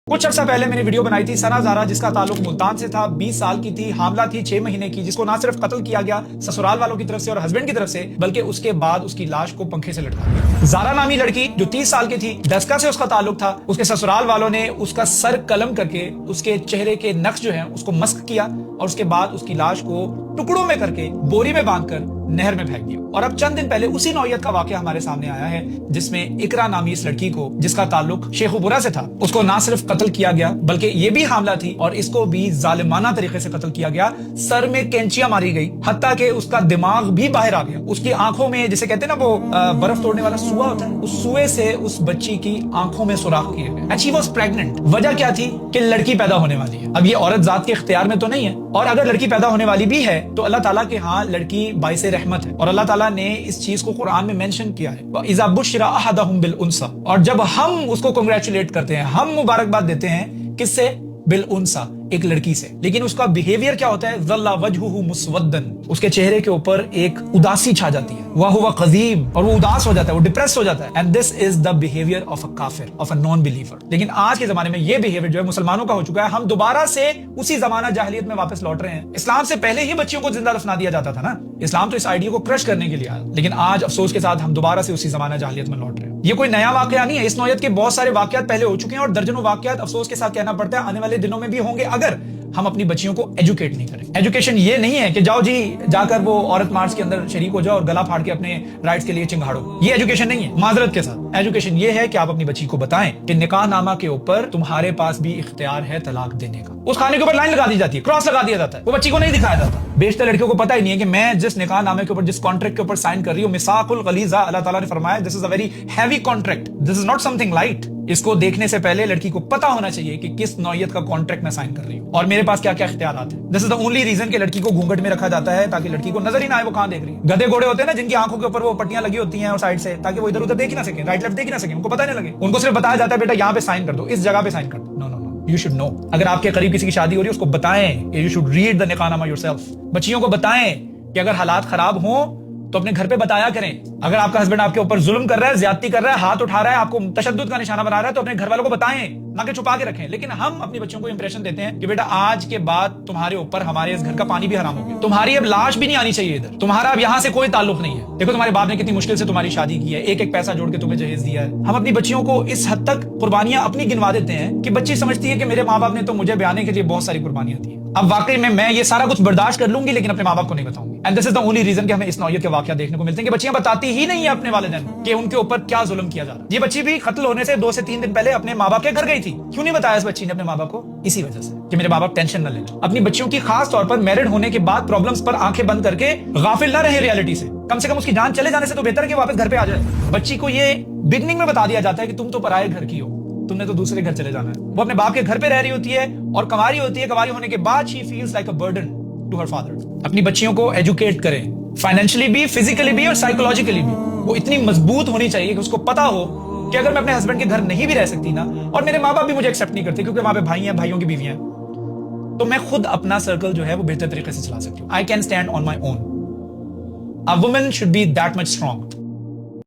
کچھ عرصہ پہلے میں نے ویڈیو بنائی تھی ثنا زارا جس کا تعلق ملتان سے تھا، 20 سال کی تھی، حاملہ تھی 6 مہینے کی، جس کو نہ صرف قتل کیا گیا سسرال والوں کی طرف سے اور ہسبینڈ کی طرف سے، بلکہ اس کے بعد اس کی لاش کو پنکھے سے لٹکا دیا۔ زارا نامی لڑکی جو 30 سال کی تھی، ڈسکا سے اس کا تعلق تھا، اس کے سسرال والوں نے اس کا سر قلم کر کے اس کے چہرے کے نقش جو ہیں اس کو مسخ کیا اور اس کے بعد اس کی لاش کو ٹکڑوں میں کر کے بوری میں باندھ کر نہر میں پھینک دیا۔ اور اب چند دن پہلے اسی نوعیت کا واقعہ ہمارے سامنے آیا ہے جس میں اقرا نامی اس لڑکی کو، جس کا تعلق شیخ پورہ سے تھا، اس کو نہ صرف قتل کیا گیا بلکہ یہ بھی حاملہ تھی اور اس کو بھی ظالمانہ طریقے سے قتل کیا گیا، سر میں کینچیاں ماری گئی، حتیٰ کہ اس کا دماغ بھی باہر آ گیا، اس کی آنکھوں میں جسے کہتے ہیں نا وہ برف توڑنے والا سوا ہوتا ہے، اس سوے سے اس بچی کی آنکھوں میں سوراخ کیے گئے۔ And she was pregnant. وجہ کیا تھی کہ لڑکی پیدا ہونے والی ہے۔ اب یہ عورت ذات کے اختیار میں تو نہیں ہے، اور اگر لڑکی پیدا ہونے والی بھی ہے تو اللہ تعالیٰ کے ہاں لڑکی باعث رحمت ہے، اور اللہ تعالیٰ نے اس چیز کو قرآن میں مینشن کیا ہے، وَإِذَا بُشِّرَ أَحَدَهُمْ بِالْأُنثىٰ، اور جب ہم اس کو کنگریچولیٹ کرتے ہیں، ہم مبارکباد دیتے ہیں، کس سے؟ بالانثیٰ، ایک لڑکی سے، لیکن اس کا بیہیویئر کیا ہوتا ہے؟ ظل وجهه مسودا، اس کے چہرے کے اوپر ایک اداسی چھا جاتی ہے، وهو قذیم، اور وہ اداس ہو جاتا ہے، وہ ڈپریس ہو جاتا ہے، and this is the behavior of a kafir, of a non believer۔ لیکن آج کے زمانے میں یہ بیہیویئر جو ہے مسلمانوں کا ہو چکا ہے، ہم دوبارہ سے اسی زمانہ جاہلیت میں واپس لوٹ رہے ہیں۔ اسلام سے پہلے ہی بچیوں کو زندہ دفنا دیا جاتا تھا نا، اسلام تو اس آئیڈیا کو کرش کرنے کے لیے آیا، لیکن آج افسوس کے ساتھ ہم دوبارہ سے اسی زمانہ جاہلیت میں لوٹ رہے ہیں۔ یہ کوئی نیا واقعہ نہیں ہے، اس نوعیت کے بہت سارے واقعات پہلے ہو چکے ہیں اور درجنوں واقعات افسوس کے ساتھ کہنا پڑتا ہے آنے والے دنوں میں بھی ہوں گے اگر ہم اپنی بچیوں کو ایجوکیٹ نہیں کریں۔ ایجوکیشن یہ نہیں ہے کہ جاؤ جی جا کر وہ عورت مارچ کے اندر شریک ہو جاؤ اور گلا پھاڑ کے اپنے رائٹس کے لیے چنگھاڑو، یہ ایجوکیشن نہیں ہے۔ معذرت کے ساتھ ایجوکیشن یہ ہے کہ آپ اپنی بچی کو بتائیں کہ نکاح نامہ کے اوپر تمہارے پاس بھی اختیار ہے طلاق دینے کا۔ اس کھانے کے اوپر لائن لگا دی جاتی ہے، کراس لگا دیا جاتا ہے، وہ بچی کو نہیں دکھایا جاتا۔ بیشتر لڑکیوں کو پتہ ہی نہیں ہے کہ میں جس نکاح نامے کے اوپر، جس کانٹریکٹ کے اوپر سائن کر رہی ہوں، میثاق الغلیظہ، اللہ تعالیٰ نے فرمایا this is a very heavy contract, this is not something light. اس کو دیکھنے سے پہلے لڑکی کو پتا ہونا چاہیے کہ کس نوعیت کا کانٹریکٹ میں سائن کر رہی ہوں اور میرے پاس کیا کیا اختیارات ہیں۔ دس از دا اونلی ریزن کہ لڑکی کو گھونگھٹ میں رکھا جاتا ہے تاکہ لڑکی کو نظر ہی نہ آئے وہ کہاں دیکھ رہی ہے۔ گدھے گھوڑے ہوتے ہیں نا جن کی آنکھوں کے اوپر وہ پٹیاں لگی ہوتی ہیں اور سائڈ سے، تاکہ وہ ادھر ادھر دیکھ ہی نہ سکیں، رائٹ لیفٹ دیکھ ہی نہ سکیں، ان کو پتہ نہیں لگے، ان کو صرف بتایا جاتا ہے بیٹا یہاں پہ سائن کر دو، اس جگہ پہ سائن کر دو۔ نو نو نو، یو شوڈ نو۔ اگر آپ کے قریب کسی کی شادی ہو رہی ہے اس کو بتائیں کہ یو شوڈ ریڈ دا نکاح نامہ یور سیلف۔ بچیوں کو بتائیں کہ اگر حالات خراب ہوں تو اپنے گھر پہ بتایا کریں۔ اگر آپ کا ہسبینڈ آپ کے اوپر ظلم کر رہا ہے، زیادتی کر رہا ہے، ہاتھ اٹھا رہا ہے، آپ کو تشدد کا نشانہ بنا رہا ہے، تو اپنے گھر والوں کو بتائیں، نہ کہ چھپا کے رکھیں۔ لیکن ہم اپنی بچیوں کو امپریشن دیتے ہیں کہ بیٹا آج کے بعد تمہارے اوپر ہمارے اس گھر کا پانی بھی حرام ہو گیا، تمہاری اب لاش بھی نہیں آنی چاہیے ادھر، تمہارا اب یہاں سے کوئی تعلق نہیں ہے۔ دیکھو تمہارے باپ نے کتنی مشکل سے تمہاری شادی کی ہے، ایک ایک پیسہ جوڑ کے تمہیں جہیز دیا ہے۔ ہم اپنی بچیوں کو اس حد تک قربانیاں اپنی گنوا دیتے ہیں کہ بچی سمجھتی ہے کہ میرے ماں باپ نے تو مجھے بیانے کے لیے بہت ساری قربانیاں دی ہیں، اب واقعی میں یہ سارا کچھ برداشت کر لوں گی لیکن اپنے ماں باپ کو نہیں بتاؤں گی۔ And this is the only reason کہ ہمیں اس نوعیت کے واقعات دیکھنے کو ملتے ہیں کہ بچیاں بتاتی ہی نہیں ہیں اپنے والدین کہ ان کے اوپر کیا ظلم کیا جا رہا ہے۔ یہ بچی بھی قتل ہونے سے 2 سے 3 دن پہلے اپنے ماں باپ کے گھر گئی تھی۔ کیوں نہیں بتایا اس بچی نے اپنے ماں باپ کو؟ اسی وجہ سے کہ میرے ماں باپ ٹینشن نہ لیں۔ اپنی بچیوں کی خاص طور پر میرڈ ہونے کے بعد پرابلمز پر آنکھیں بند کر کے غافل نہ رہے ریالٹی سے، کم اس کی جان چلے جانے سے تو بہتر ہے کہ واپس گھر پہ آ جائے۔ بچی کو یہ بگننگ میں بتا دیا جاتا ہے کہ تم تو پرائے گھر کی ہو، تم نے تو دوسرے گھر چلے جانا ہے۔ وہ اپنے باپ کے گھر پہ رہ رہی ہوتی ہے اور کماری ہوتی ہے، کماری ہونے کے بعد she feels like a burden to her father۔ اپنی بچیوں کو ایجوکیٹ کریں، فائنینشلی بھی، فزیکلی بھی اور سائیکولوجیکلی بھی۔ وہ اتنی مضبوط ہونی چاہیے کہ اس کو پتا ہو کہ اگر میں اپنے ہسبینڈ کے گھر نہیں بھی رہ سکتی نا، اور میرے ماں باپ بھی مجھے ایکسیپٹ نہیں کرتے کیونکہ وہاں پہ بھائی ہیں، بھائیوں کی بیویاں ہیں، تو میں خود اپنا سرکل جو ہے وہ بہتر طریقے سے چلا سکتی ہوں۔ I can stand on my own۔ A woman should be that much strong۔